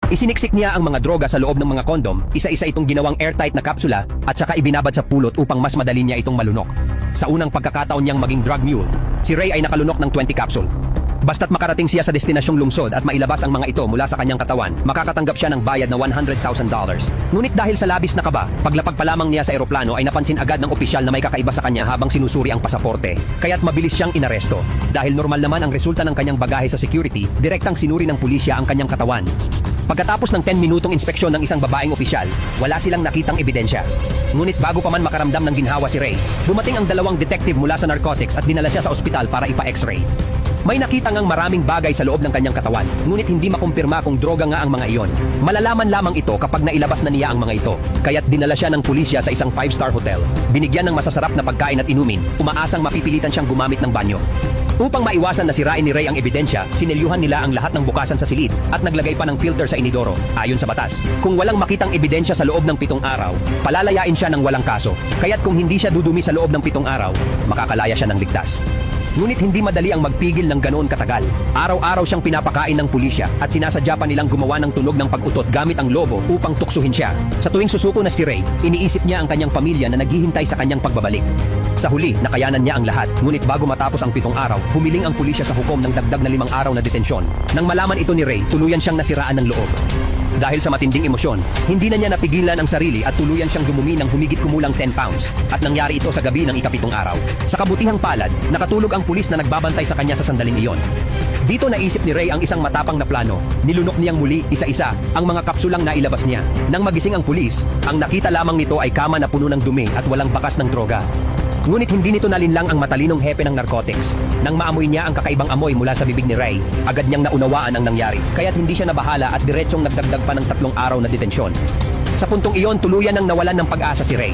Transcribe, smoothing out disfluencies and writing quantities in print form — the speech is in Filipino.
Isiniksik niya ang mga droga sa loob ng mga kondom, isa-isa itong ginawang airtight na kapsula at saka ibinabad sa pulot upang mas madali niya itong malunok. Sa unang pagkakataon niyang maging drug mule, si Ray ay nakalunok ng 20 capsule. Basta't makarating siya sa destinasyong lungsod at mailabas ang mga ito mula sa kanyang katawan, makakatanggap siya ng bayad na $100,000. Ngunit dahil sa labis na kaba, paglapag pa lamang niya sa eroplano ay napansin agad ng opisyal na may kakaiba sa kanya habang sinusuri ang pasaporte, kaya't mabilis siyang inaresto. Dahil normal naman ang resulta ng kanyang bagahe sa security, direktang sinuri ng pulisya ang kanyang katawan. Pagkatapos ng 10 minutong inspeksyon ng isang babaeng opisyal, wala silang nakitang ebidensya. Ngunit bago pa man makaramdam ng ginhawa si Ray, dumating ang dalawang detective mula sa narcotics at dinala siya sa ospital para ipa-x-ray. May nakita ngang maraming bagay sa loob ng kanyang katawan, ngunit hindi makumpirma kung droga nga ang mga iyon. Malalaman lamang ito kapag nailabas na niya ang mga ito, kaya't dinala siya ng pulisya sa isang 5-star hotel. Binigyan ng masasarap na pagkain at inumin, umaasang mapipilitan siyang gumamit ng banyo. Upang maiwasan na sirain ni Ray ang ebidensya, sinelyuhan nila ang lahat ng bukasan sa silid at naglagay pa ng filter sa inidoro, ayon sa batas. Kung walang makitang ebidensya sa loob ng 7 araw, palalayain siya ng walang kaso. Kaya't kung hindi siya dudumi sa loob ng 7 araw, makakalaya siya ng ligtas. Ngunit hindi madali ang magpigil ng ganoon katagal. Araw-araw siyang pinapakain ng pulisya at sinasadya pa nilang gumawa ng tunog ng pag-utot gamit ang lobo upang tuksuhin siya. Sa tuwing susuko na si Ray, iniisip niya ang kanyang pamilya na naghihintay sa kanyang pagbabalik. Sa huli, nakayanan niya ang lahat, ngunit bago matapos ang 7 araw, humiling ang pulisya sa hukom ng dagdag na 5 araw na detensyon. Nang malaman ito ni Ray, tuluyan siyang nasiraan ng loob. Dahil sa matinding emosyon, hindi na niya napigilan ang sarili at tuluyan siyang dumumi ng humigit kumulang 10 pounds. At nangyari ito sa gabi ng ika-7 araw. Sa kabutihang palad, nakatulog ang pulis na nagbabantay sa kanya sa sandaling iyon. Dito naisip ni Ray ang isang matapang na plano. Nilunok niyang muli, isa-isa, ang mga kapsulang nailabas niya. Nang magising ang pulis, ang nakita lamang nito ay kama na puno ng dumi at walang bakas ng droga. Ngunit hindi nito nalinlang ang matalinong hepe ng narcotics. Nang maamoy niya ang kakaibang amoy mula sa bibig ni Ray, agad niyang naunawaan ang nangyari, kaya't hindi siya nabahala at diretsyong nagdagdag pa ng 3 araw na detensyon. Sa puntong iyon, tuluyan nang nawalan ng pag-asa si Ray.